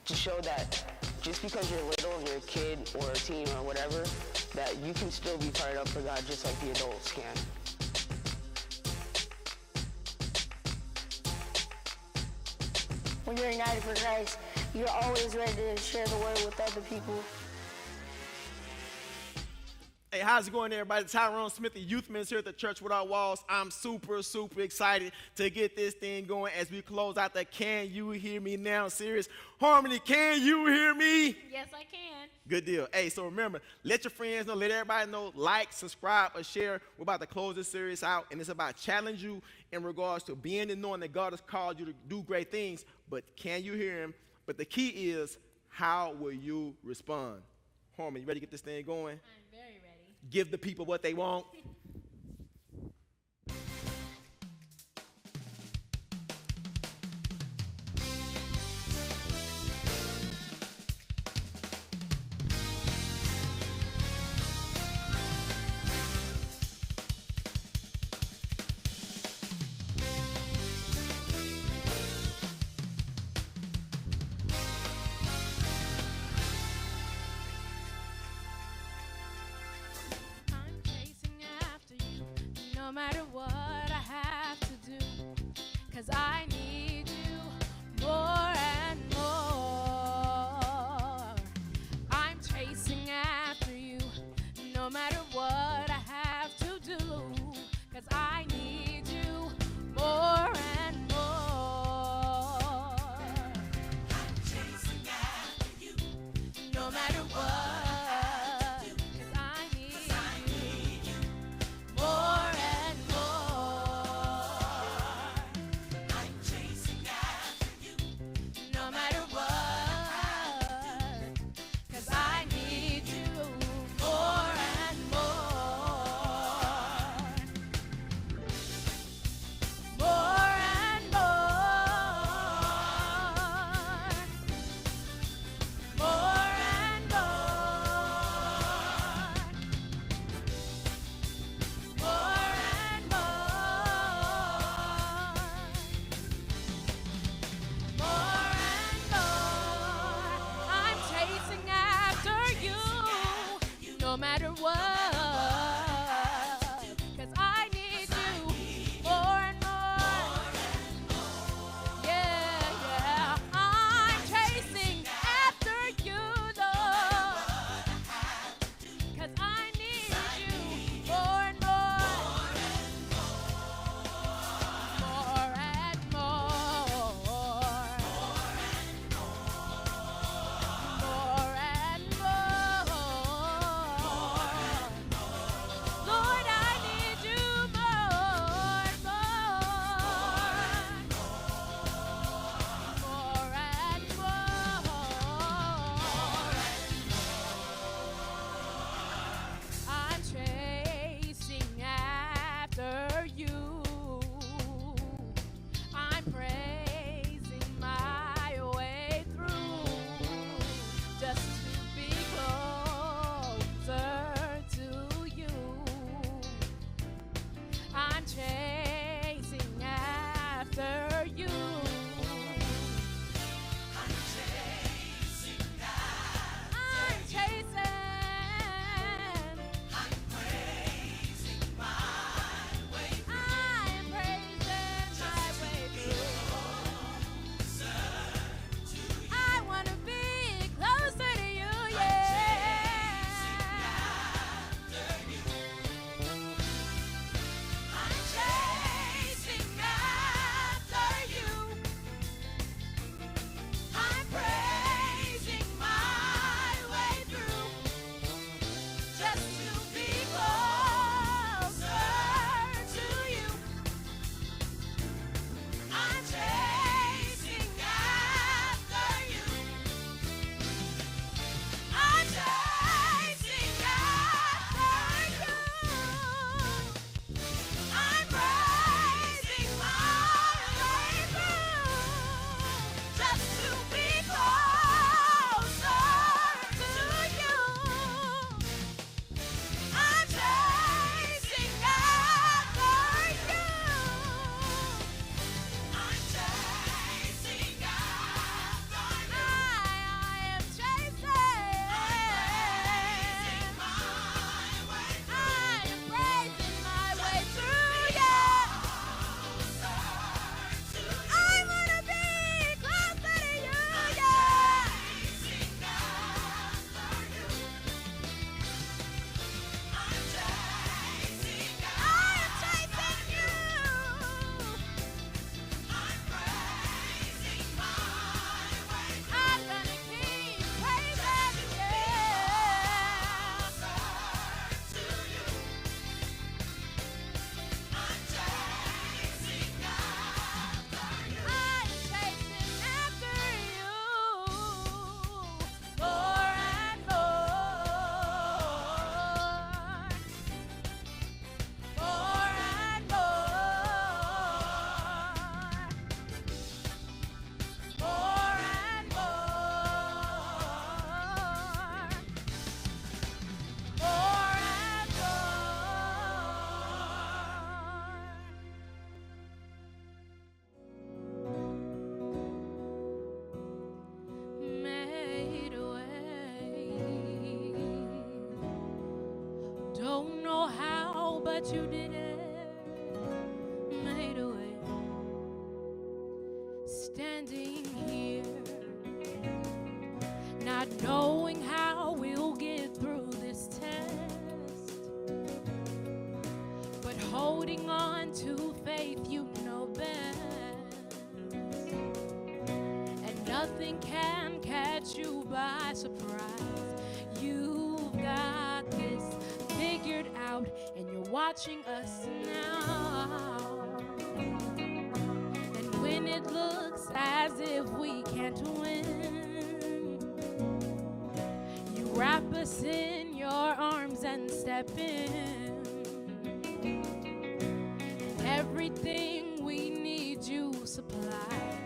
to show that just because you're little, you're a kid or a teen or whatever, that you can still be fired up for God just like the adults can. When you're united for Christ, you're always ready to share the word with other people. Hey, how's it going, everybody? Tyrone Smith, the youth minister here at the Church Without Walls. I'm super excited to get this thing going as we close out the Can You Hear Me Now series. Harmony, can you hear me? Yes, I can. Good deal. Hey, so remember, let your friends know, let everybody know, like, subscribe, or share. We're about to close this series out, and it's about challenge you in regards to being and knowing that God has called you to do great things, but can you hear him? But the key is, how will you respond? Harmony, you ready to get this thing going? I'm very ready. Give the people what they want. No matter what I have to do, 'cause I need you more and more. I'm chasing after you, no matter what I have to do, 'cause I need you more and more. I'm chasing after you, no matter what. No matter what, 'cause I need you more and more. Yeah, yeah. I'm chasing after you, Lord, 'cause I need you more and more. More and more. More and more. don't know how, but you did it. Made a way. Standing here, not knowing how we'll get through this test, but holding on to faith, you know best. And nothing can catch you by surprise. You've got this figured out, and you're watching us now. And when it looks as if we can't win, you wrap us in your arms and step in. Everything we need you supply.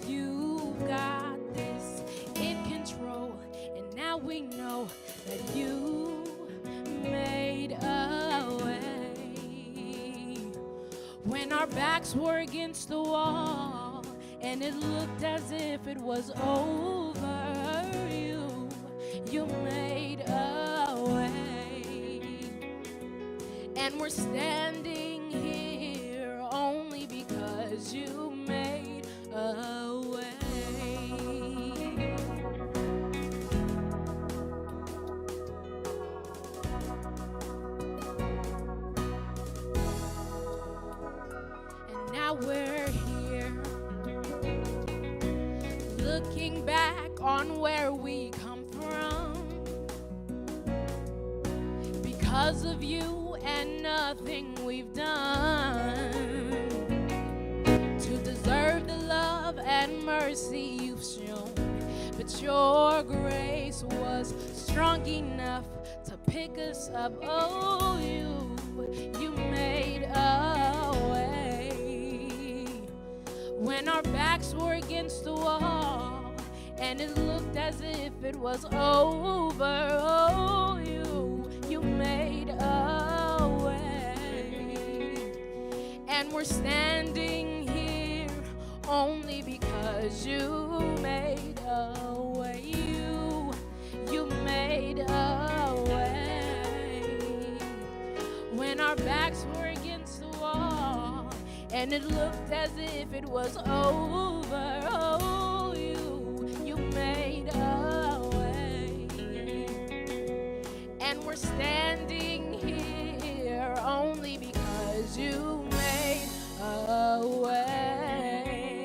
You've got this in control, and now we know that you made a way. When our backs were against the wall and it looked as if it was over, you made a way. And we're standing here only because you made a way. And now we're here, looking back on where we come from. Because of you and nothing we've done to deserve the love and mercy you've shown, but your grace was strong enough to pick us up. Oh, you made a way. When our backs were against the wall and it looked as if it was over, oh, you made a way. And we're standing here only because you made a way. You made a way. When our backs were against the wall and it looked as if it was over, oh, you made a way. And we're standing here only because you made a way.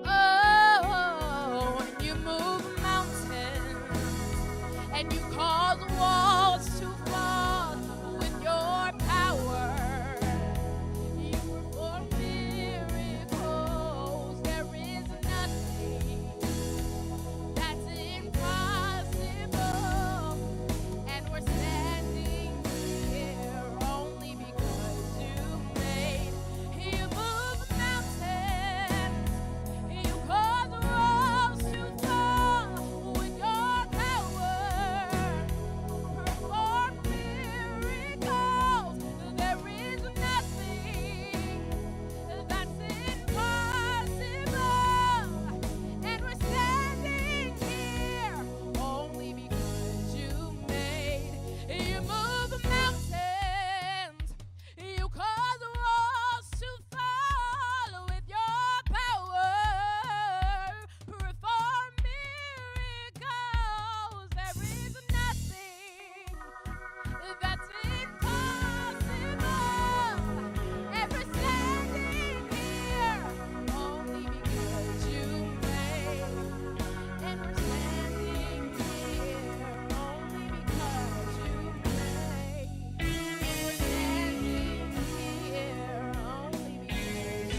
Oh, and you move mountains and you cause walls to fall with your power. You perform miracles. There is nothing that's impossible. And we're standing here only because you move mountains. You cause walls to fall with your power. Perform miracles. There is nothing that's impossible. And we're standing here only because you move mountains. You cause walls to fall with your power. Perform miracles. There is nothing that's impossible. And we're standing here only because you made. And we're standing here only because you made. We're standing here only because you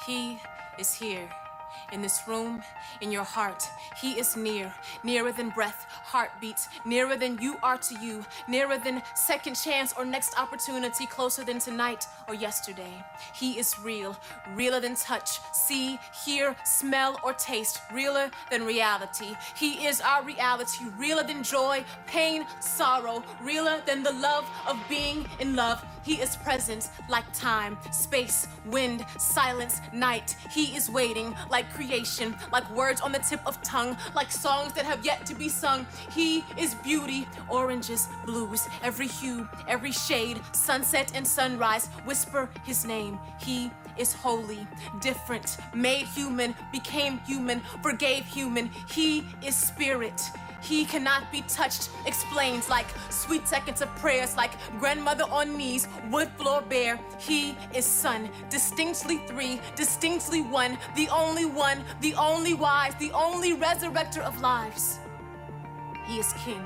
He is here, in this room, in your heart. He is near, nearer than breath, heartbeats, nearer than you are to you, nearer than second chance or next opportunity, closer than tonight or yesterday. He is real, realer than touch, see, hear, smell, or taste, realer than reality. He is our reality, realer than joy, pain, sorrow, realer than the love of being in love. He is present like time, space, wind, silence, night. He is waiting like creation, like words on the tip of tongue, like songs that have yet to be sung. He is beauty, oranges, blues, every hue, every shade, sunset and sunrise. Whisper his name. He is holy, different, made human, became human, forgave human. He is spirit. He cannot be touched, explains like sweet seconds of prayers, like grandmother on knees, wood floor bare. He is son, distinctly three, distinctly one, the only wise, the only resurrector of lives. He is king.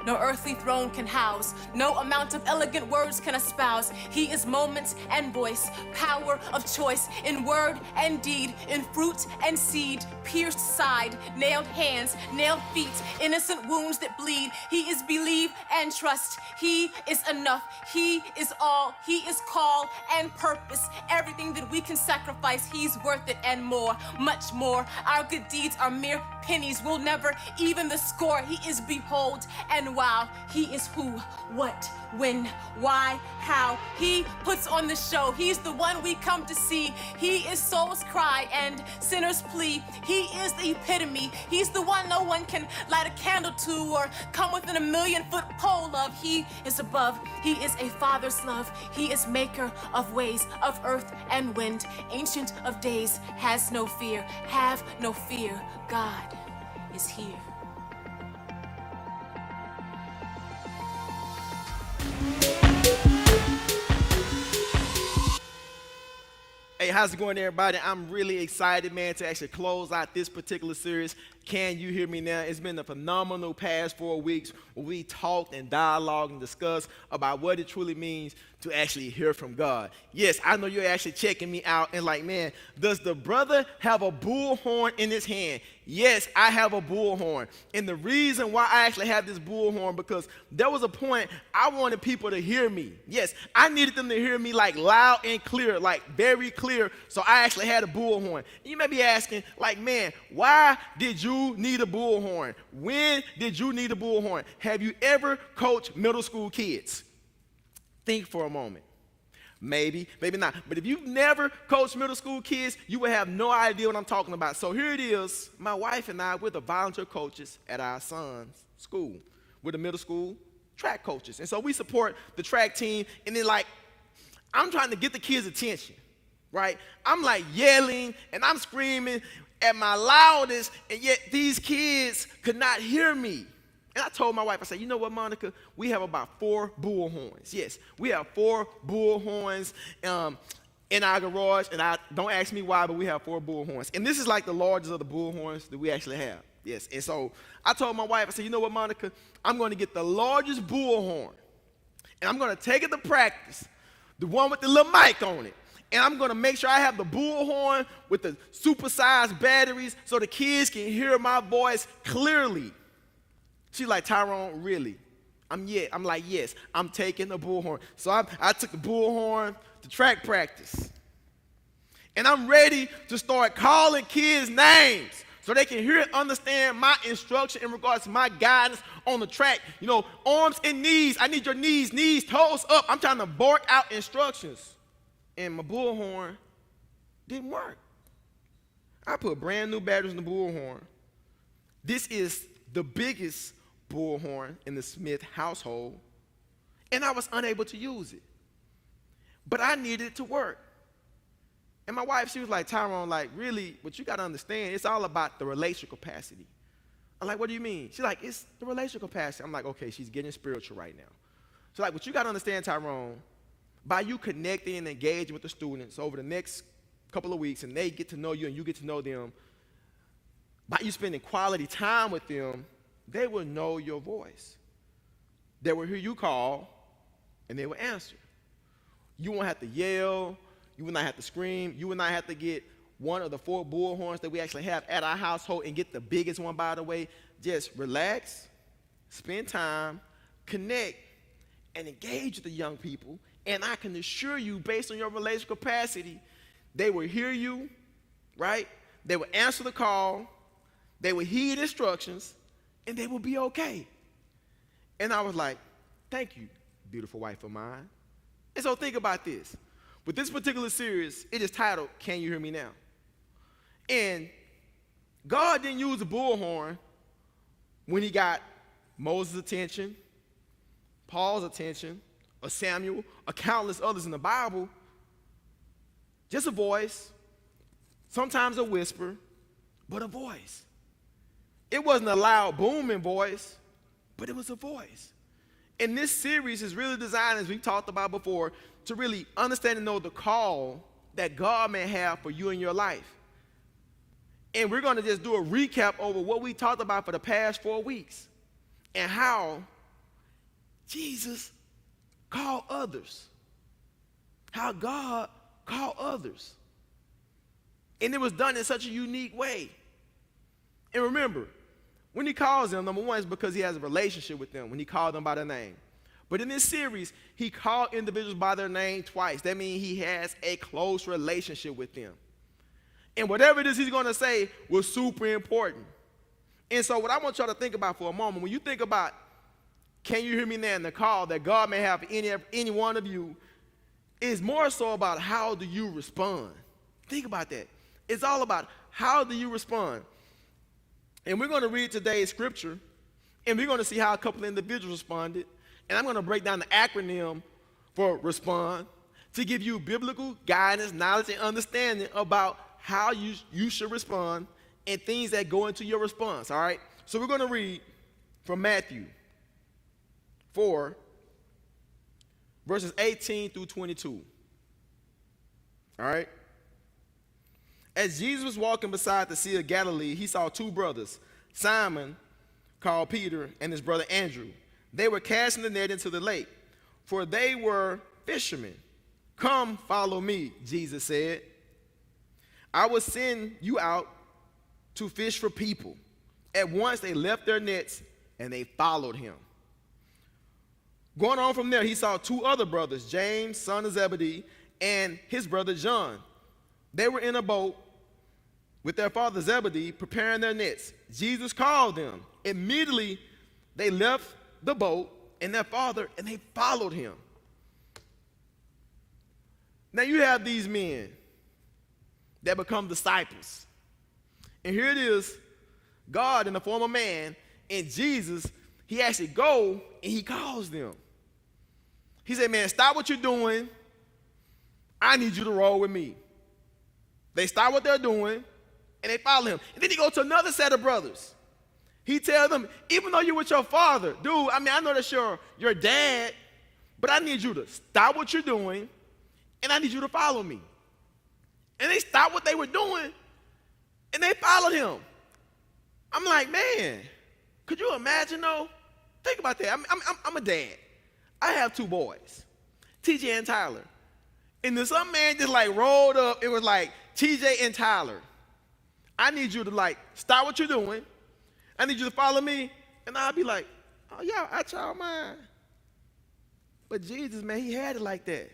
No earthly throne can house, no amount of elegant words can espouse. He is moment and voice, power of choice, in word and deed, in fruit and seed, pierced side, nailed hands, nailed feet, innocent wounds that bleed. He is believe and trust. He is enough. He is all. He is call and purpose. Everything that we can sacrifice, he's worth it and more, much more. Our good deeds are mere pennies. We'll never even the score. He is behold and wow. He is who, what, when, why, how. He puts on the show. He's the one we come to see. He is soul's cry and sinner's plea. He is the epitome. He's the one no one can light a candle to or come within a 1,000,000-foot pole of. He is above. He is a father's love. He is maker of ways, of earth and wind. Ancient of days, has no fear. Have no fear. God is here. Hey, how's it going, everybody? I'm really excited, man, to actually close out this particular series. Can you hear me now? It's been a phenomenal past 4 weeks where we talked and dialogued and discussed about what it truly means to actually hear from God. Yes, I know you're actually checking me out and like, man, does the brother have a bullhorn in his hand? Yes, I have a bullhorn. And the reason why I actually have this bullhorn, because there was a point I wanted people to hear me. Yes, I needed them to hear me like loud and clear, like very clear. So I actually had a bullhorn. You may be asking, like, man, why did you need a bullhorn? When did you need a bullhorn? Have you ever coached middle school kids? Think for a moment. Maybe, maybe not. But if you've never coached middle school kids, you will have no idea what I'm talking about. So here it is. My wife and I, we're the volunteer coaches at our son's school. We're the middle school track coaches. And so we support the track team. And then, like, I'm trying to get the kids' attention, right? I'm, like, yelling and I'm screaming at my loudest, and yet these kids could not hear me. And I told my wife, I said, you know what, Monica? We have about 4 bullhorns. Yes, we have 4 bullhorns in our garage, and don't ask me why, but we have 4 bullhorns. And this is like the largest of the bullhorns that we actually have. Yes, and so I told my wife, I said, you know what, Monica? I'm going to get the largest bullhorn, and I'm going to take it to practice, the one with the little mic on it. And I'm going to make sure I have the bullhorn with the supersized batteries so the kids can hear my voice clearly. She's like, Tyrone, really? I'm like, yes, I'm taking the bullhorn. So I took the bullhorn to track practice. And I'm ready to start calling kids names so they can hear and understand my instruction in regards to my guidance on the track. You know, arms and knees. I need your knees, toes up. I'm trying to bark out instructions. And my bullhorn didn't work. I put brand new batteries in the bullhorn. This is the biggest bullhorn in the Smith household, and I was unable to use it. But I needed it to work. And my wife, she was like, Tyrone, like, really, what you got to understand, it's all about the relational capacity. I'm like, what do you mean? She's like, it's the relational capacity. I'm like, okay, she's getting spiritual right now. She's like, what you got to understand, Tyrone, by you connecting and engaging with the students over the next couple of weeks, and they get to know you and you get to know them, by you spending quality time with them, they will know your voice. They will hear you call, and they will answer. You won't have to yell. You will not have to scream. You will not have to get one of the 4 bullhorns that we actually have at our household and get the biggest one, by the way. Just relax, spend time, connect, and engage with the young people And I can assure you, based on your relational capacity, they will hear you, right? They will answer the call, they will heed instructions, and they will be okay. And I was like, thank you, beautiful wife of mine. And so think about this. With this particular series, it is titled, Can You Hear Me Now? And God didn't use the bullhorn when he got Moses' attention, Paul's attention, or Samuel, or countless others in the Bible. Just a voice, sometimes a whisper, but a voice. It wasn't a loud, booming voice, but it was a voice. And this series is really designed, as we talked about before, to really understand and know the call that God may have for you in your life. And we're going to just do a recap over what we talked about for the past 4 weeks and how Jesus called others, how God called others. And it was done in such a unique way. And remember, when he calls them, number one is because he has a relationship with them, when he called them by their name. But in this series, he called individuals by their name twice. That means he has a close relationship with them. And whatever it is he's going to say was super important. And so what I want y'all to think about for a moment, when you think about, can you hear me now, and the call that God may have for any one of you, is more so about how do you respond. Think about that. It's all about how do you respond. And we're going to read today's scripture, and we're going to see how a couple of individuals responded. And I'm going to break down the acronym for respond to give you biblical guidance, knowledge, and understanding about how you should respond and things that go into your response, all right? So we're going to read from Matthew 4, verses 18 through 22, all right? As Jesus was walking beside the Sea of Galilee, he saw two brothers, Simon, called Peter, and his brother Andrew. They were casting the net into the lake, for they were fishermen. Come, follow me, Jesus said. I will send you out to fish for people. At once they left their nets and they followed him. Going on from there, he saw two other brothers, James, son of Zebedee, and his brother John. They were in a boat with their father Zebedee, preparing their nets. Jesus called them. Immediately, they left the boat and their father, and they followed him. Now you have these men that become disciples. And here it is, God in the form of man, and Jesus, he actually go and he calls them. He said, man, stop what you're doing. I need you to roll with me. They stop what they're doing, and they follow him. And then he goes to another set of brothers. He tells them, even though you're with your father, dude, I mean, I know that's your dad, but I need you to stop what you're doing, and I need you to follow me. And they stopped what they were doing, and they followed him. I'm like, man, could you imagine, though? Think about that. I'm a dad. I have two boys, TJ and Tyler. And then some man just like rolled up. It was like, TJ and Tyler, I need you to like stop what you're doing. I need you to follow me. And I'll be like, oh, yeah, I y'all mind. But Jesus, man, he had it like that.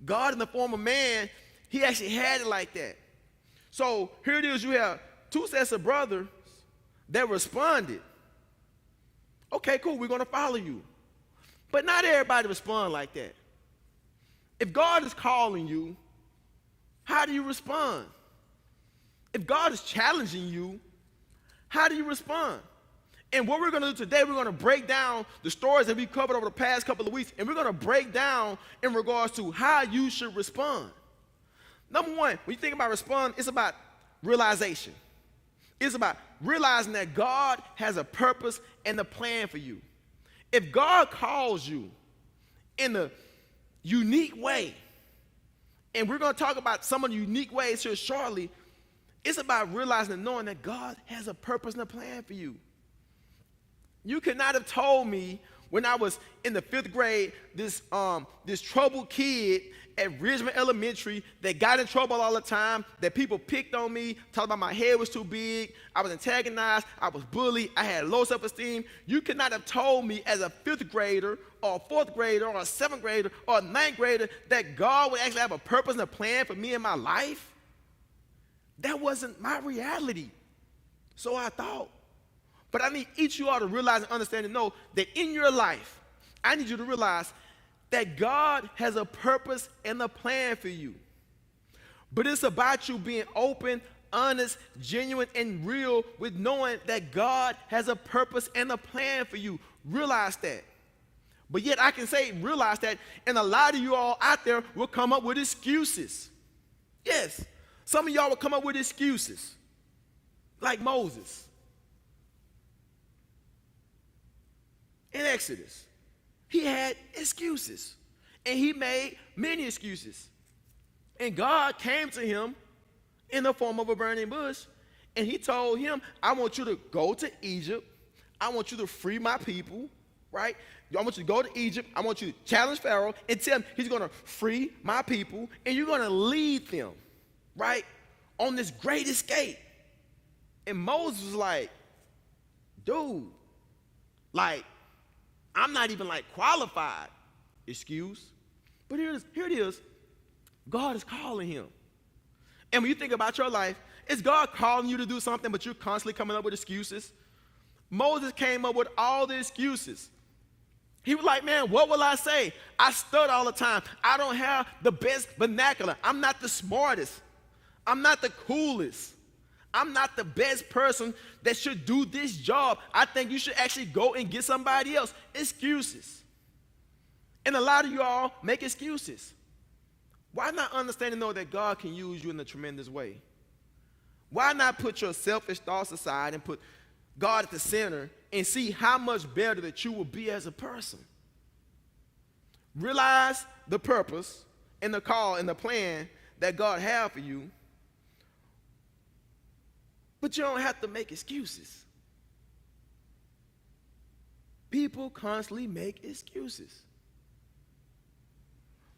God in the form of man, he actually had it like that. So here it is, you have two sets of brothers that responded. Okay, cool, we're going to follow you. But not everybody respond like that. If God is calling you, how do you respond? If God is challenging you, how do you respond? And what we're going to do today, we're going to break down the stories that we covered over the past couple of weeks, and we're going to break down in regards to how you should respond. Number one, when you think about respond, it's about realization. It's about realizing that God has a purpose and a plan for you. If God calls you in a unique way, and we're going to talk about some of the unique ways here shortly, it's about realizing and knowing that God has a purpose and a plan for you. You could not have told me when I was in the 5th grade, this troubled kid at Ridgemont Elementary that got in trouble all the time, that people picked on me, talked about my head was too big, I was antagonized, I was bullied, I had low self-esteem. You could not have told me as a 5th grader or a 4th grader or a 7th grader or a 9th grader that God would actually have a purpose and a plan for me in my life. That wasn't my reality. So I thought. But I need each of you all to realize and understand and know that in your life, I need you to realize that God has a purpose and a plan for you. But it's about you being open, honest, genuine, and real with knowing that God has a purpose and a plan for you. Realize that. But yet I can say realize that, and a lot of you all out there will come up with excuses. Yes, some of y'all will come up with excuses, like Moses in Exodus. He had excuses, and he made many excuses. And God came to him in the form of a burning bush, and he told him, I want you to go to Egypt. I want you to free my people, right? I want you to go to Egypt. I want you to challenge Pharaoh and tell him he's going to free my people, and you're going to lead them, right, on this great escape. And Moses was like, dude, like, I'm not even like qualified. Excuse. But here it is. God is calling him. And when you think about your life, is God calling you to do something, but you're constantly coming up with excuses? Moses came up with all the excuses. He was like, man, what will I say? I stutter all the time. I don't have the best vernacular. I'm not the smartest. I'm not the coolest. I'm not the best person that should do this job. I think you should actually go and get somebody else. Excuses. And a lot of you all make excuses. Why not understand and know that God can use you in a tremendous way? Why not put your selfish thoughts aside and put God at the center and see how much better that you will be as a person? Realize the purpose and the call and the plan that God has for you. But you don't have to make excuses. People constantly make excuses.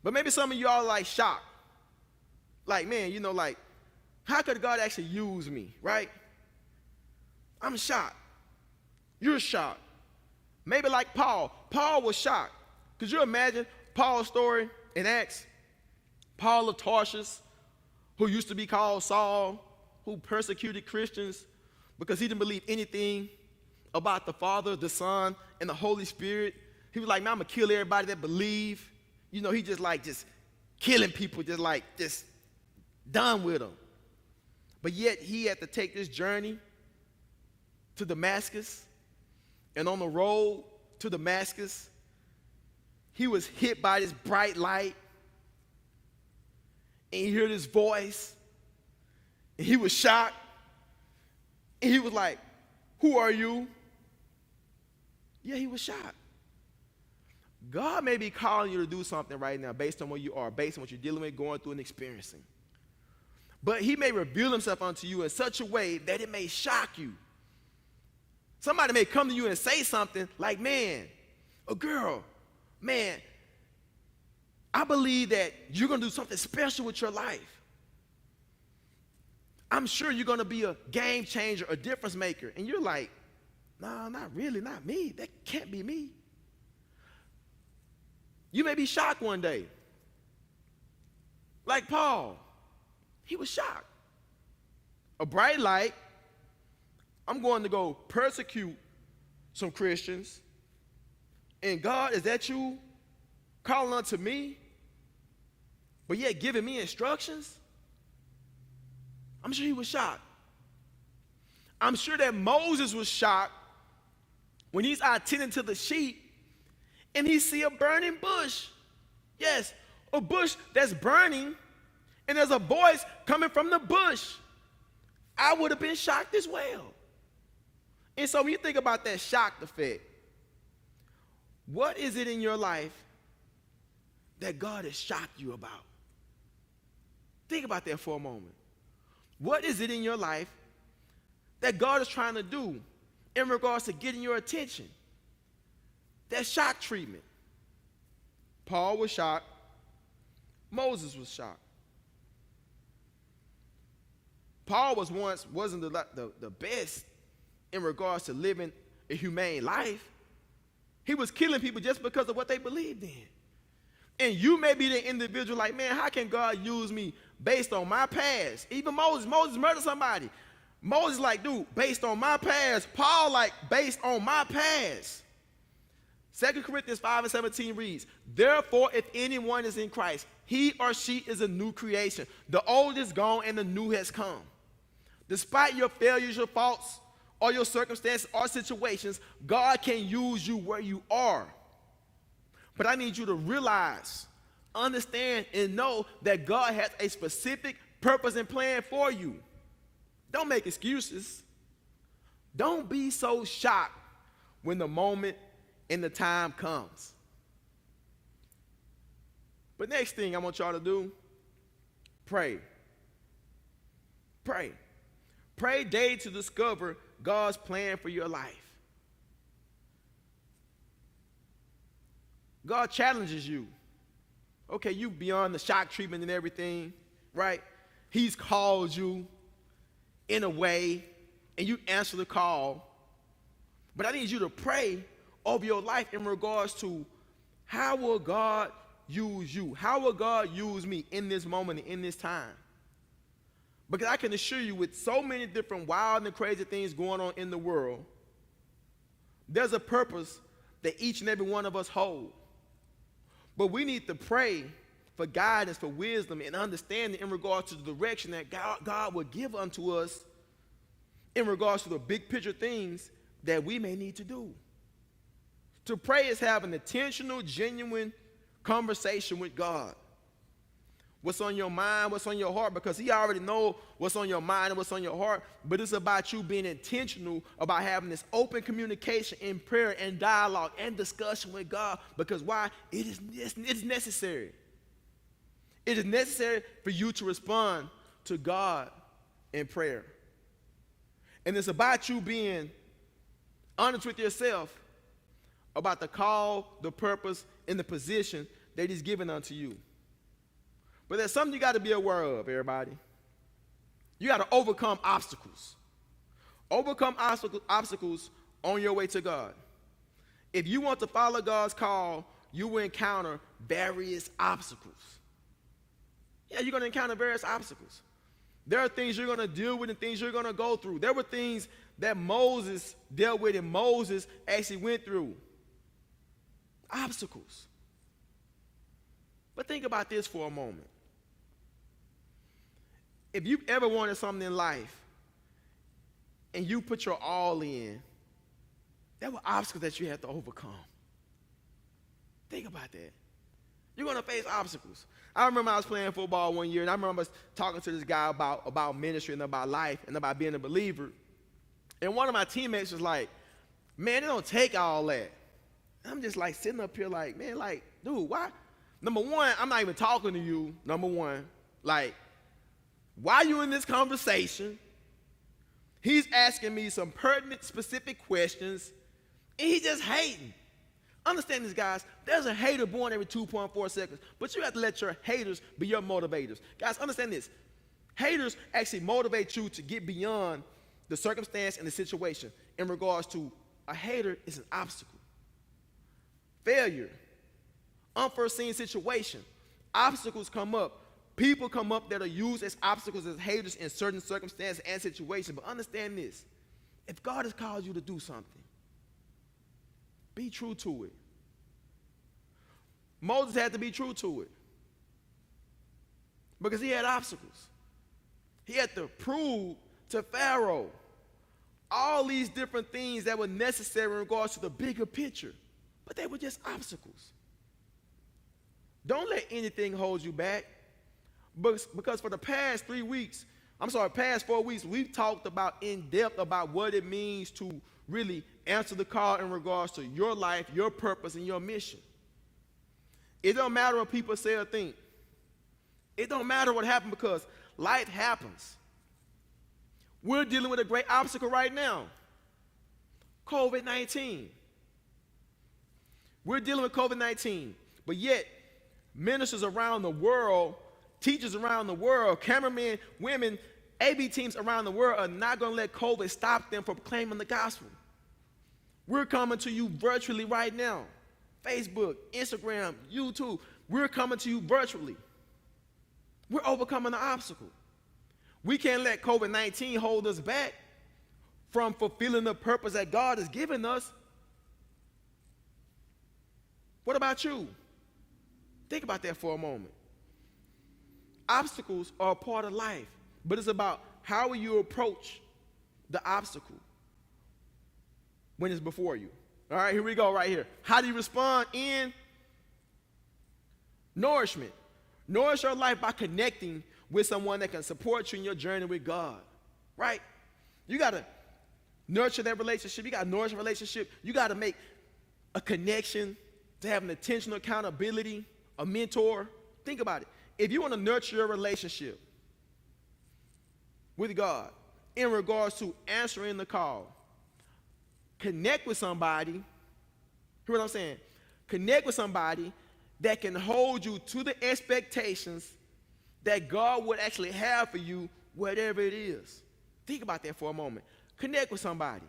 But maybe some of y'all are like shocked. Like, man, you know, like, how could God actually use me, right? I'm shocked. You're shocked. Maybe like Paul. Paul was shocked. Could you imagine Paul's story in Acts? Paul of Tarsus, who used to be called Saul, who persecuted Christians because he didn't believe anything about the Father, the Son, and the Holy Spirit. He was like, man, I'm going to kill everybody that believe. You know, he just killing people, just done with them. But yet he had to take this journey to Damascus. And on the road to Damascus, he was hit by this bright light. And he heard this voice. And he was shocked. And he was like, who are you? Yeah, he was shocked. God may be calling you to do something right now based on where you are, based on what you're dealing with, going through, and experiencing. But he may reveal himself unto you in such a way that it may shock you. Somebody may come to you and say something like, man, or girl, man, I believe that you're going to do something special with your life. I'm sure you're going to be a game changer, a difference maker. And you're like, no, not really, not me. That can't be me. You may be shocked one day. Like Paul, he was shocked. A bright light. I'm going to go persecute some Christians. And God, is that you calling unto me, but yet giving me instructions? I'm sure he was shocked. I'm sure that Moses was shocked when he's out tending to the sheep and he see a burning bush. Yes, a bush that's burning, and there's a voice coming from the bush. I would have been shocked as well. And so when you think about that shock effect, what is it in your life that God has shocked you about? Think about that for a moment. What is it in your life that God is trying to do in regards to getting your attention? That's shock treatment. Paul was shocked. Moses was shocked. Paul wasn't the best in regards to living a humane life. He was killing people just because of what they believed in. And you may be the individual like, man, how can God use me based on my past? Even Moses murdered somebody. Moses like, dude, based on my past. Paul like, based on my past. 2 Corinthians 5:17 reads, therefore, if anyone is in Christ, he or she is a new creation. The old is gone and the new has come. Despite your failures, your faults, or your circumstances or situations, God can use you where you are. But I need you to realize, understand, and know that God has a specific purpose and plan for you. Don't make excuses. Don't be so shocked when the moment and the time comes. But next thing I want y'all to do, pray. Pray. Pray daily to discover God's plan for your life. God challenges you. Okay, you beyond the shock treatment and everything, right? He's called you in a way, and you answer the call. But I need you to pray over your life in regards to how will God use you? How will God use me in this moment and in this time? Because I can assure you, with so many different wild and crazy things going on in the world, there's a purpose that each and every one of us hold. But we need to pray for guidance, for wisdom, and understanding in regards to the direction that God will give unto us in regards to the big picture things that we may need to do. To pray is have an intentional, genuine conversation with God. What's on your mind, what's on your heart, because he already knows what's on your mind and what's on your heart, but it's about you being intentional about having this open communication in prayer and dialogue and discussion with God. Because why? It's necessary. It is necessary for you to respond to God in prayer. And it's about you being honest with yourself about the call, the purpose, and the position that he's given unto you. But there's something you got to be aware of, everybody. You got to overcome obstacles. Overcome obstacles on your way to God. If you want to follow God's call, you will encounter various obstacles. Yeah, you're going to encounter various obstacles. There are things you're going to deal with and things you're going to go through. There were things that Moses dealt with and Moses actually went through. Obstacles. But think about this for a moment. If you've ever wanted something in life and you put your all in, there were obstacles that you had to overcome. Think about that. You're going to face obstacles. I remember I was playing football one year, and I remember talking to this guy about ministry and about life and about being a believer. And one of my teammates was like, man, it don't take all that. And I'm just like sitting up here like, man, like, dude, why? Number one, I'm not even talking to you, number one. Like, why are you in this conversation? He's asking me some pertinent, specific questions, and he's just hating. Understand this, guys. There's a hater born every 2.4 seconds, but you have to let your haters be your motivators. Guys, understand this. Haters actually motivate you to get beyond the circumstance and the situation in regards to a hater is an obstacle. Failure. Unforeseen situation. Obstacles come up. People come up that are used as obstacles, as haters in certain circumstances and situations. But understand this. If God has called you to do something, be true to it. Moses had to be true to it because he had obstacles. He had to prove to Pharaoh all these different things that were necessary in regards to the bigger picture, but they were just obstacles. Don't let anything hold you back, because for the past 4 weeks, we've talked about in depth about what it means to really answer the call in regards to your life, your purpose, and your mission. It don't matter what people say or think. It don't matter what happened, because life happens. We're dealing with a great obstacle right now, COVID-19. We're dealing with COVID-19, but yet ministers around the world, teachers around the world, cameramen, women, AV teams around the world are not going to let COVID stop them from proclaiming the gospel. We're coming to you virtually right now. Facebook, Instagram, YouTube. We're coming to you virtually. We're overcoming the obstacle. We can't let COVID-19 hold us back from fulfilling the purpose that God has given us. What about you? Think about that for a moment. Obstacles are a part of life, but it's about how will you approach the obstacle when it's before you. All right, here we go right here. How do you respond in nourishment? Nourish your life by connecting with someone that can support you in your journey with God, right? You got to nurture that relationship. You got to nourish a relationship. You got to make a connection to have an intentional accountability, a mentor. Think about it. If you want to nurture your relationship with God in regards to answering the call, connect with somebody, hear what I'm saying? Connect with somebody that can hold you to the expectations that God would actually have for you, whatever it is. Think about that for a moment. Connect with somebody.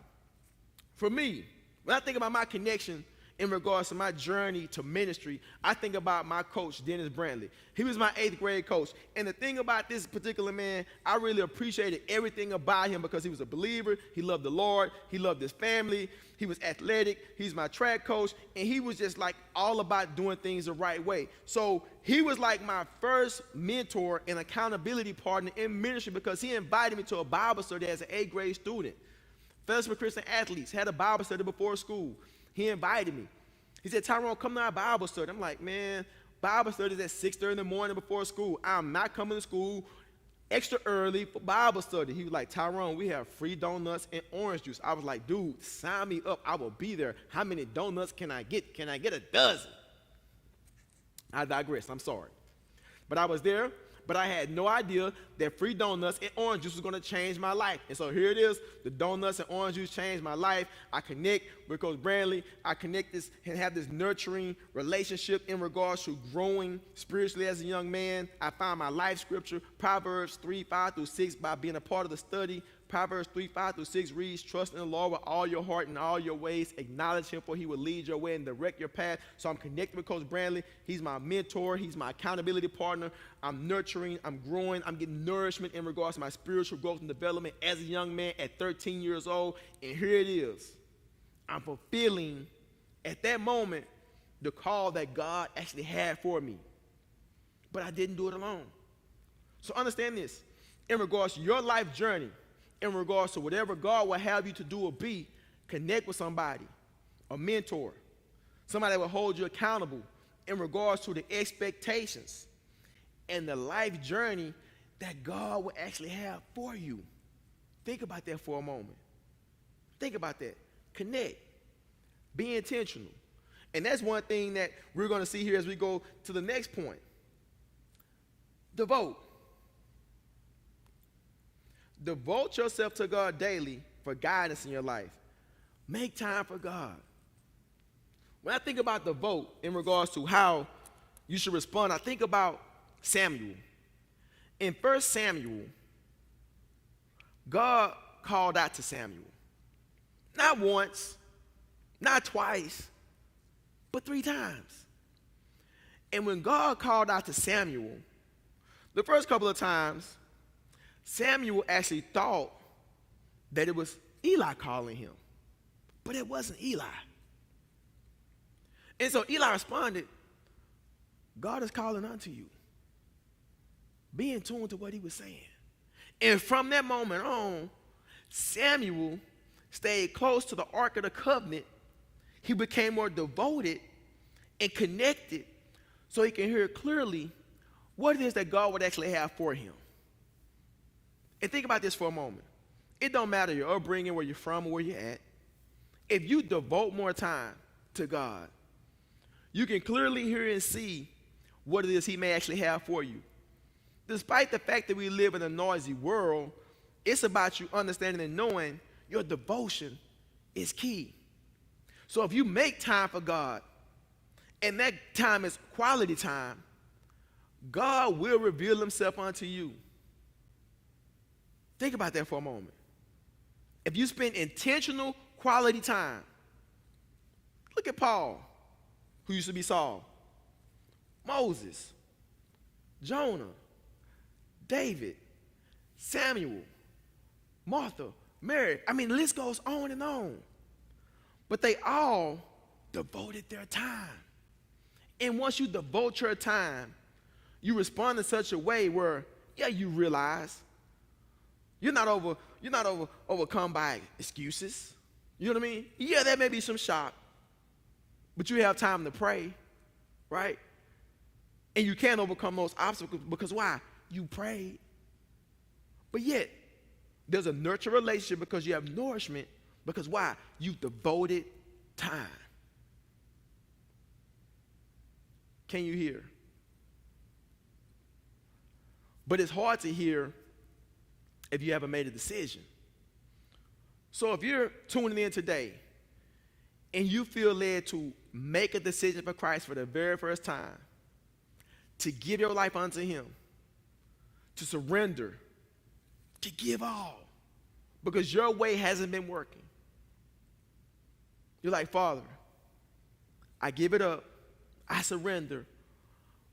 For me, when I think about my connection in regards to my journey to ministry, I think about my coach, Dennis Brantley. He was my 8th grade coach. And the thing about this particular man, I really appreciated everything about him because he was a believer. He loved the Lord. He loved his family. He was athletic. He's my track coach. And he was just like all about doing things the right way. So he was like my first mentor and accountability partner in ministry because he invited me to a Bible study as an 8th grade student. Fellowship of Christian Athletes had a Bible study before school. He invited me. He said, Tyrone, come to our Bible study. I'm like, man, Bible study is at 6:30 in the morning before school. I'm not coming to school extra early for Bible study. He was like, Tyrone, we have free donuts and orange juice. I was like, dude, sign me up. I will be there. How many donuts can I get? Can I get a dozen? I digress. I'm sorry. But I was there. But I had no idea that free donuts and orange juice was going to change my life. And so here it is. The donuts and orange juice changed my life. I connect with Coach Brantley. I connect this and have this nurturing relationship in regards to growing spiritually as a young man. I found my life scripture, Proverbs 3:5-6, by being a part of the study. Proverbs 3:5-6 reads, trust in the Lord with all your heart and all your ways. Acknowledge him for he will lead your way and direct your path. So I'm connected with Coach Brantley. He's my mentor. He's my accountability partner. I'm nurturing. I'm growing. I'm getting nourishment in regards to my spiritual growth and development as a young man at 13 years old. And here it is. I'm fulfilling at that moment the call that God actually had for me. But I didn't do it alone. So understand this. In regards to your life journey, in regards to whatever God will have you to do or be, connect with somebody, a mentor, somebody that will hold you accountable in regards to the expectations and the life journey that God will actually have for you. Think about that for a moment. Think about that. Connect. Be intentional. And that's one thing that we're going to see here as we go to the next point. Devote. Devote yourself to God daily for guidance in your life. Make time for God. When I think about devote in regards to how you should respond, I think about Samuel. In 1 Samuel, God called out to Samuel. Not once, not twice, but 3 times. And when God called out to Samuel, the first couple of times, Samuel actually thought that it was Eli calling him, but it wasn't Eli. And so Eli responded, God is calling unto you. Be in tune to what he was saying. And from that moment on, Samuel stayed close to the Ark of the Covenant. He became more devoted and connected so he can hear clearly what it is that God would actually have for him. And think about this for a moment. It don't matter your upbringing, where you're from, or where you're at. If you devote more time to God, you can clearly hear and see what it is he may actually have for you. Despite the fact that we live in a noisy world, it's about you understanding and knowing your devotion is key. So if you make time for God, and that time is quality time, God will reveal himself unto you. Think about that for a moment. If you spend intentional quality time, look at Paul, who used to be Saul, Moses, Jonah, David, Samuel, Martha, Mary. I mean, the list goes on and on. But they all devoted their time. And once you devote your time, you respond in such a way where, yeah, you realize you're not overcome by excuses. You know what I mean? Yeah, there may be some shock, but you have time to pray, right? And you can't overcome those obstacles because why? You prayed. But yet, there's a nurture relationship because you have nourishment. Because why? You've devoted time. Can you hear? But it's hard to hear if you haven't made a decision. So if you're tuning in today and you feel led to make a decision for Christ for the very first time, to give your life unto him, to surrender, to give all, because your way hasn't been working. You're like, Father, I give it up, I surrender,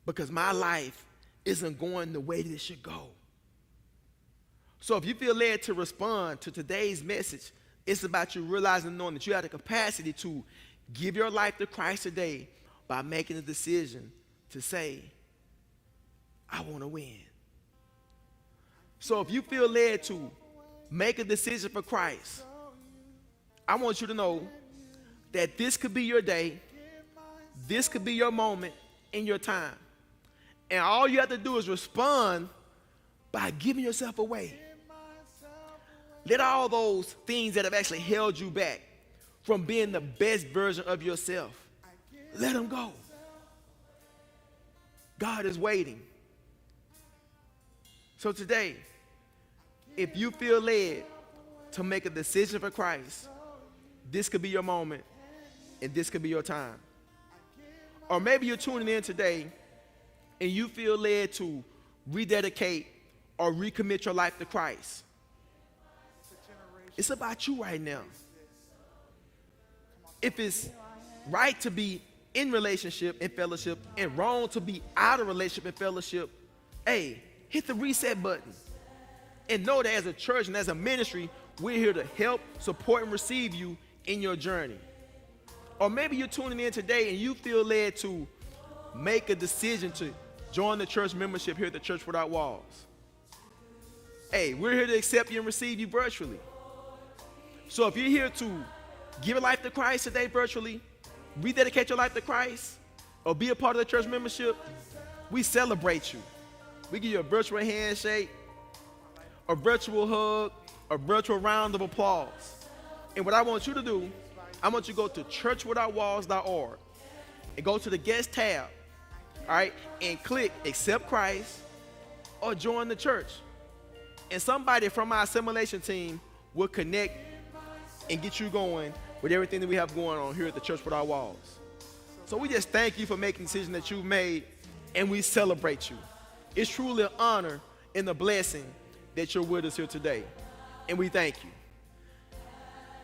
because my life isn't going the way that it should go. So if you feel led to respond to today's message, it's about you realizing and knowing that you have the capacity to give your life to Christ today by making a decision to say, I want to win. So if you feel led to make a decision for Christ, I want you to know that this could be your day, this could be your moment in your time. And all you have to do is respond by giving yourself away. Let all those things that have actually held you back from being the best version of yourself, let them go. God is waiting. So today, if you feel led to make a decision for Christ, this could be your moment and this could be your time. Or maybe you're tuning in today and you feel led to rededicate or recommit your life to Christ. It's about you right now. If it's right to be in relationship and fellowship and wrong to be out of relationship and fellowship, hey, hit the reset button. And know that as a church and as a ministry, we're here to help, support, and receive you in your journey. Or maybe you're tuning in today and you feel led to make a decision to join the church membership here at the Church Without Walls. Hey, we're here to accept you and receive you virtually. So if you're here to give your life to Christ today virtually, rededicate your life to Christ, or be a part of the church membership, we celebrate you. We give you a virtual handshake, a virtual hug, a virtual round of applause. And what I want you to do, I want you to go to churchwithoutwalls.org and go to the guest tab, all right, and click accept Christ or join the church. And somebody from our assimilation team will connect and get you going with everything that we have going on here at the Church Without Walls. So we just thank you for making the decision that you've made, and we celebrate you. It's truly an honor and a blessing that you're with us here today, and we thank you.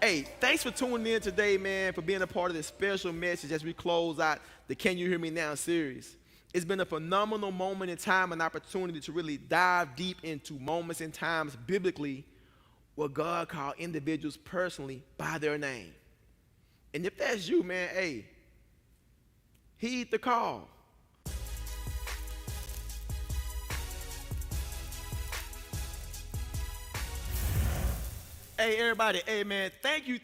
Hey, thanks for tuning in today, man, for being a part of this special message as we close out the Can You Hear Me Now series. It's been a phenomenal moment in time and opportunity to really dive deep into moments and times biblically where God called individuals personally by their name. And if that's you, man, hey, heed the call. Hey, everybody, hey, man, thank you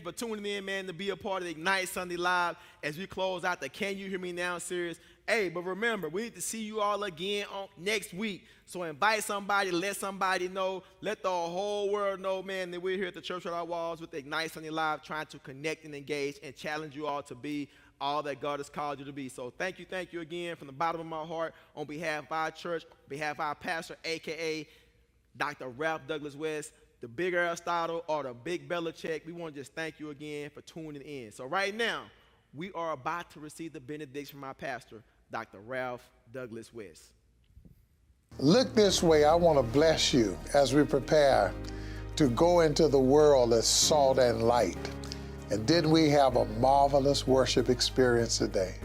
for tuning in, man, to be a part of the Ignite Sunday Live as we close out the Can You Hear Me Now series. Hey, but remember, we need to see you all again on next week. So invite somebody, let somebody know, let the whole world know, man, that we're here at the Church Without Walls with the Ignite Sunday Live trying to connect and engage and challenge you all to be all that God has called you to be. So thank you again from the bottom of my heart on behalf of our church, on behalf of our pastor, a.k.a. Dr. Ralph Douglas West, the Big Aristotle, or the Big Belichick. We want to just thank you again for tuning in. So right now, we are about to receive the benediction from our pastor, Dr. Ralph Douglas West. Look this way, I want to bless you as we prepare to go into the world as salt and light. And didn't we have a marvelous worship experience today?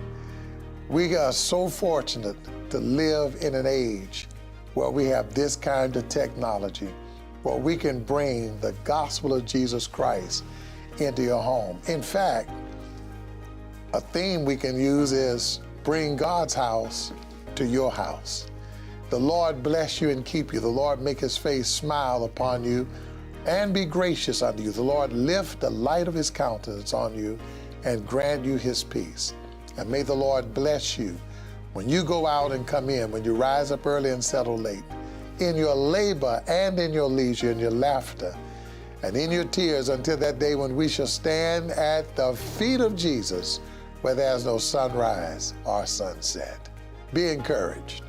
We are so fortunate to live in an age where we have this kind of technology, where we can bring the gospel of Jesus Christ into your home. In fact, a theme we can use is bring God's house to your house. The Lord bless you and keep you. The Lord make his face smile upon you and be gracious unto you. The Lord lift the light of his countenance on you and grant you his peace. And may the Lord bless you when you go out and come in, when you rise up early and settle late, in your labor and in your leisure, in your laughter and in your tears, until that day when we shall stand at the feet of Jesus, where there's no sunrise or sunset. Be encouraged.